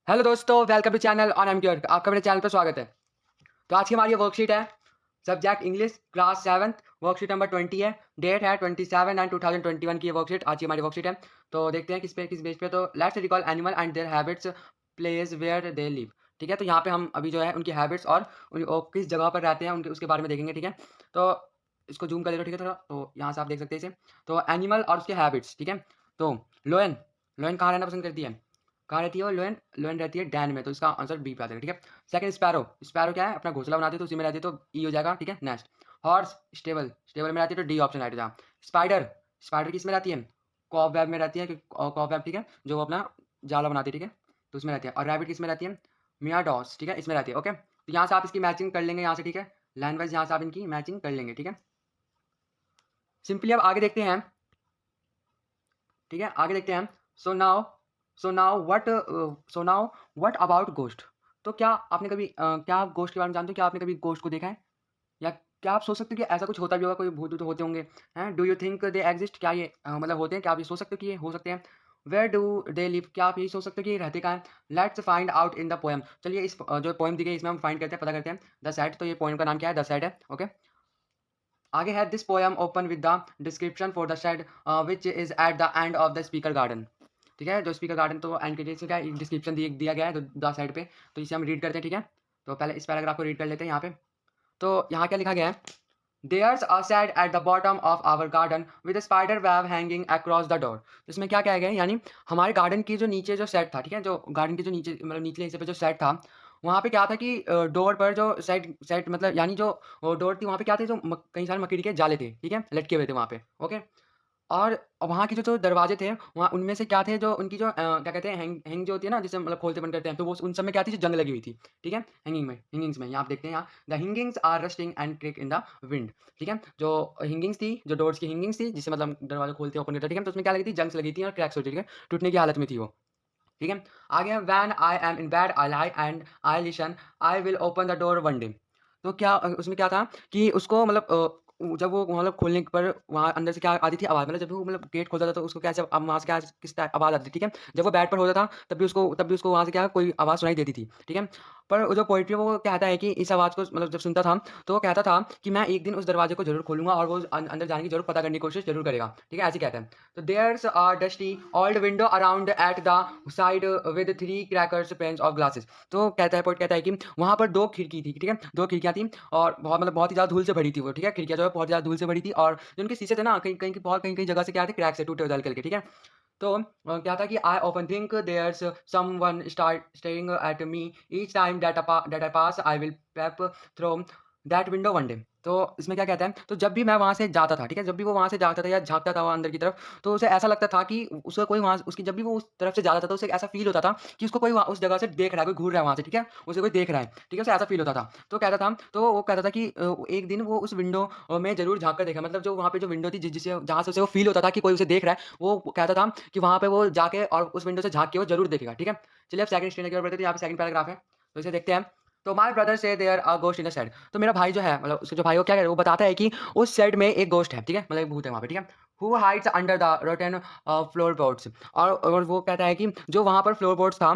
Hello दोस्तों, welcome to channel on M cure. आपका मेरे चैनल पर स्वागत है। तो आज की हमारी ये वर्कशीट है। Subject English class 7th, worksheet number 20 है। डेट है 27 एंड 2021 की ये वर्कशीट आज की हमारी वर्कशीट है। तो देखते हैं किस बेस पे। तो let's recall animal and their habits, place where they live. ठीक है, तो यहाँ पे हम अभी जो है उनकी हैबिट्स और वो किस जगह पर रहते हैं उनके उसके बारे में देखेंगे। ठीक है, तो इसको जूम कर ले लो। ठीक है, थोड़ा तो यहाँ से आप देख सकते हैं इसे। तो एनिमल और उसके हैबिट्स। ठीक है, तो लोयन लोयन कहाँ रहना पसंद करती है? कहाँ रहती है वो? लोयन लोयन रहती है डैन में, तो इसका आंसर बी पे आ जाएगा। ठीक है, सेकंड स्पैरो। स्पैरो क्या है? अपना घोंसला बनाती है, तो उसी में रहती है, तो ई हो जाएगा। ठीक है, नेक्स्ट हॉर्स, स्टेबल स्टेबल में रहती है, तो डी ऑप्शन राइट हो जाएगा। स्पाइडर स्पाइडर किस में रहती है? कॉब वेब में रहती है, कॉब वेब। ठीक है, जो वो अपना जाला बनाती है। ठीक है, तो उसमें रहती है। और रैबिट किस में रहती है? मियाडॉस। ठीक है, इसमें रहती है। ओके, तो यहाँ से आप इसकी मैचिंग कर लेंगे यहाँ से। ठीक है, लाइन वाइज यहाँ से आप इनकी मैचिंग कर लेंगे। ठीक है, सिंपली अब आगे देखते हैं। ठीक है, आगे देखते हैं। So now what about ghost? तो क्या आपने कभी क्या आप गोस्ट के बारे में जानते हो? क्या आपने कभी गोस्ट को देखा है? या क्या आप सोच सकते हो कि ऐसा कुछ होता भी होगा? कोई भूत तो होते होंगे, हैं? Do you think they exist? क्या ये मतलब होते हैं? क्या आप ये सोच सकते हो कि ये हो सकते हैं? Where do they live? क्या आप ये सोच सकते हो कि ये रहते कहाँ हैं? Let's find out in the poem. चलिए इस जो पोएम दी गई है इसमें हम फाइंड करते हैं, पता करते हैं। द सेट, तो ये पोएम का नाम क्या है? द सेट है। ओके, आगे है this poem open with the description for the shed which is at the end of the speaker garden. ठीक है, जो स्पीकर गार्डन, तो एंड के जैसे क्या डिस्क्रिप्शन दिया गया है तो द साइड पे, तो इसे हम रीड करते हैं। ठीक है, तो पहले इस पैराग्राफ को रीड कर लेते हैं यहाँ पे। तो यहाँ क्या लिखा गया है? There's a shed at the bottom of our garden with a spider web hanging across the door। इसमें क्या कहा गया है? यानी हमारे गार्डन की जो नीचे जो सेट था, ठीक है, जो गार्डन के जो नीचे मतलब निचले हिस्से पे जो सेट था, वहाँ पे क्या था कि डोर पर जो सेट सेट मतलब यानी जो डोर थी वहाँ पे क्या थे? जो कई सारे मकड़ी के जाले थे। ठीक है, लटके हुए थे वहाँ पे। ओके, और वहाँ के जो दरवाजे थे, वहाँ उनमें से क्या थे? जो उनकी जो क्या कहते हैं, हैंग हैंग जो होती है ना, जिसे मतलब खोलते बंद करते हैं, तो वो उन सब में क्या थी? जो जंग लगी हुई थी। ठीक है, हिंगिंग्स में यहाँ आप देखते हैं, यहाँ द हिंगिंग्स are rusting and creak in the wind. ठीक है, जो हिंगिंग्स थी, जो डोर्स की हिंगिंग्स थी, जिससे मतलब दरवाजा खोलते ओपन करते, ठीक है, तो उसमें क्या लगी थी? जंग्स लगी थी और क्रैक्स हो रही थी। ठीक है, टूटने की हालत में थी वो। ठीक है, आगे है when I am in bed I lie and I listen, I will open the door one day. तो क्या उसमें क्या था कि उसको मतलब जब वो मतलब खोलने पर वहाँ अंदर से क्या आती थी आवाज़, मतलब जब वो मतलब गेट खोलता था तो उसको कैसे वहाँ से क्या किस टाइप आवाज़ आती थी। ठीक है, जब वो बेड पर होता था तब भी उसको वहाँ से क्या कोई आवाज़ सुनाई देती थी। ठीक है, पर वो जो पोएट्री वो कहता है कि इस आवाज़ को मतलब जब सुनता था तो वो कहता था कि मैं एक दिन उस दरवाजे को ज़रूर खोलूँगा और वो अंदर जाने की ज़रूर पता करने की कोशिश ज़रूर करेगा। ठीक है, ऐसे कहता है। तो there's a dusty old window around at the side with 3 crackers pains of glasses. तो कहता है पोएट कहता है कि वहाँ पर 2 खिड़की थी। ठीक है, 2 खिड़कियाँ थी और बहुत ही ज़्यादा धूल से भरी थी वो। ठीक है, खिड़कियाँ जो है बहुत ज़्यादा धूल से भरी थी और जो उनके शीशे थे ना, कहीं-कहीं जगह से क्या थे? क्रैक्स थे, टूटे हुए हल्के-हल्के। ठीक है, तो क्या था कि I often think there's someone staring at me each time that I pass I will peep through that window one day. तो इसमें क्या कहता है? तो जब भी मैं वहाँ से जाता था, ठीक है, जब भी वो वहाँ से जाता था या झाँकता था वो अंदर की तरफ, तो उसे ऐसा लगता था कि उसका कोई वहाँ उसकी जब भी वो उस तरफ से जाता था, तो उसे ऐसा फ़ील होता था कि उसको कोई वहाँ उस जगह से देख रहा है, कोई घूर रहा है वहाँ से। ठीक है, उसे कोई देख रहा है। ठीक है, उसे ऐसा फ़ील होता था। तो वो कहता था कि एक दिन वो उस विंडो में ज़रूर झाँक कर देखा, मतलब जो वहाँ पे जो विंडो थी जिसे जहाँ से उसे वो फ़ील होता था कि कोई उसे देख रहा है, वो कहता था कि वहाँ पे वो जाके और उस विंडो से झाँक के वो ज़रूर देखेगा। ठीक है, चलिए अब सेकंड स्टेटमेंट की ओर बढ़ते हैं। तो यहाँ पे सेकंड पैराग्राफ है, तो इसे देखते हैं। तो my brother says there a ghost in the shed. तो मेरा भाई जो है मतलब उसके जो भाई वो क्या करे, वो बताता है कि उस शेड में एक घोस्ट है। ठीक है, मतलब एक भूत है वहाँ पे। ठीक है, who hides under the rotten floorboards. और वो कहता है कि जो वहाँ पर फ्लोरबोर्ड्स था,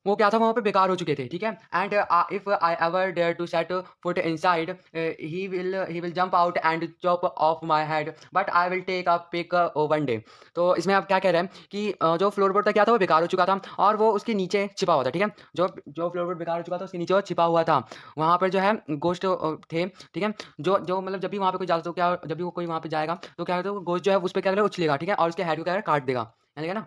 वो क्या था? वहाँ पे बेकार हो चुके थे। ठीक है, and if I ever dare to set foot inside he will jump out and chop off my head but I will take a peek one day. तो इसमें आप क्या कह रहे हैं कि जो फ्लोरबोर्ड था क्या था? वो बेकार हो चुका था और वो उसके नीचे छिपा हुआ था। ठीक है, जो जो फ्लोरबोर्ड बेकार हो चुका था उसके नीचे वो छिपा हुआ था। वहाँ पर जो है गोश्त थे। ठीक है, जो जो मतलब जब भी वहाँ पे कोई जाता तो क्या, जब भी वो कोई वहाँ पे जाएगा तो क्या होता है? गोश्त जो है उस पे क्या करेगा? उछलेगा। ठीक है, और उसके हेड को क्या करेगा? काट देगा। यानी कि ना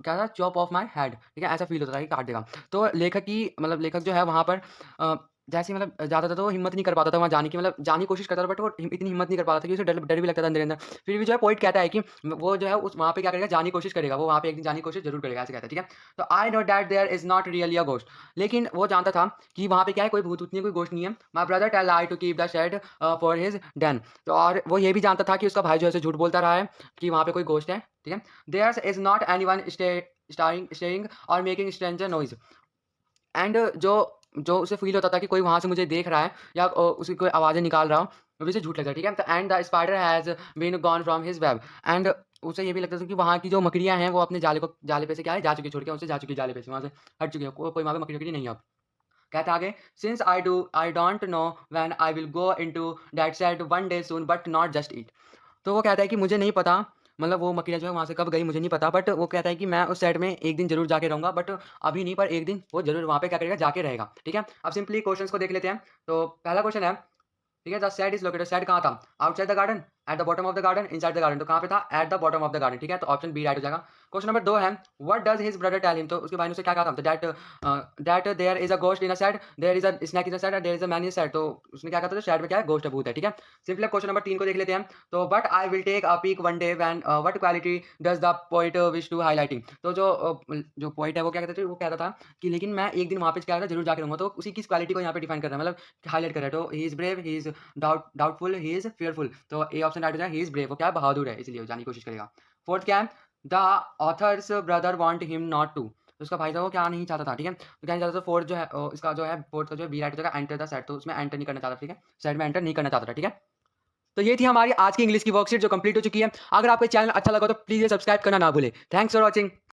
क्या था? Chop off my head. ठीक है, ऐसा फ़ील होता था कि काट देगा। तो लेखक जो है वहाँ पर अ, जैसे ही मतलब जाता था तो वो हिम्मत नहीं कर पाता था वहाँ जाने की, मतलब जाने की कोशिश करता था बट वो इतनी हिम्मत नहीं कर पाता था कि उसे डर डर भी लगता था अंदर-अंदर। फिर भी जो है पोएट कहता है कि वो जो है उस वहाँ पे क्या करेगा? जाने की कोशिश करेगा, वो वहाँ पे एक दिन जाने की कोशिश ज़रूर करेगा, ऐसे कहता है। ठीक है, तो I know that there is not really a ghost. लेकिन वो जानता था कि वहाँ पे क्या है? कोई भूत-वूत नहीं है, कोई घोस्ट नहीं है। My brother tell lie to keep the shed for his den। तो और वो ये भी जानता था कि उसका भाई जो है उसे झूठ बोलता रहा है कि वहाँ पे कोई घोस्ट है। ठीक है, there is not anyone staring और मेकिंग स्ट्रेंजर नॉइज़। एंड जो जो उसे फ़ील होता था कि कोई वहाँ से मुझे देख रहा है या उसकी कोई आवाज़ें निकाल रहा हो, मुझे झूठ लगता है, ठीक है? तो and the spider has been gone from his web and उसे ये भी लगता था कि वहाँ की जो मकड़ियाँ हैं, वो अपने जाले पे से क्या है, जा चुकी है, छोड़ के उससे जा चुकी है जाले पे से, वहाँ से हट चुकी है। कोई वहाँ पे मकड़ी-वकड़ी नहीं है अब। कहता है आगे, since I don't know when I will go into that said one day soon but not just eat. तो वो कहता है कि मुझे नहीं पता, मतलब वो मकड़ियाँ जो है वहाँ से कब गई मुझे नहीं पता, बट वो कहता है कि मैं उस सेट में एक दिन ज़रूर जाके रहूँगा, बट अभी नहीं, पर एक दिन वो ज़रूर वहाँ पे क्या करेगा, जाके रहेगा। ठीक है? अब सिंपली क्वेश्चंस को देख लेते हैं। तो पहला क्वेश्चन है, ठीक है, the shed is located, shed कहाँ था? Outside the garden, at the bottom of the garden, inside the garden. तो कहाँ पे था? At the bottom of the garden. ठीक है, तो ऑप्शन बी राइट हो जाएगा। क्वेश्चन नंबर 2 है, what does his brother tell him? तो उसके भाई ने उसे क्या कहा था? That there is a ghost in a shed, there is a snake in a shed, there is a man in shed. तो उसने क्या कहा था? शेड में क्या है? घोस्ट है, भूत है। ठीक है, सिंपली क्वेश्चन नंबर 3 को देख लेते हैं। तो but I will take a peek one day when what quality does the poet wish to highlighting? तो जो पोएट है वो क्या कहता था? वो कहता था कि लेकिन मैं एक दिन वहाँ पे क्या था, जरूर जाके रहूंगा। तो उसी किस क्वालिटी को यहाँ पे डिफाइन कर रहा है, मतलब हाईलाइट कर रहा है। तो he is brave, he is doubtful, he is fearful। तो ए ऑप्शन राइट हो जाएगा, ही इज ब्रेव, वो क्या है, बहादुर है, इसलिए वो जाने की कोशिश करेगा। फोर्थ क्या है, the author's brother want him not to. तो उसका भाई था वो क्या नहीं चाहता था, ठीक है, तो क्या नहीं चाहता था। फोर्थ जो है इसका जो है फोर्थ का जो है बी राइट हो जाएगा, एंटर द सेट। तो उसमें एंटर नहीं करना चाहता, ठीक है, सेट में एंटर नहीं करना चाहता था। ठीक है, तो ये थी हमारी आज की इंग्लिश की वर्कशीट जो कंप्लीट हो चुकी है। अगर आपको चैनल अच्छा लगा तो प्लीज सब्सक्राइब करना ना भूले। Thanks for watching.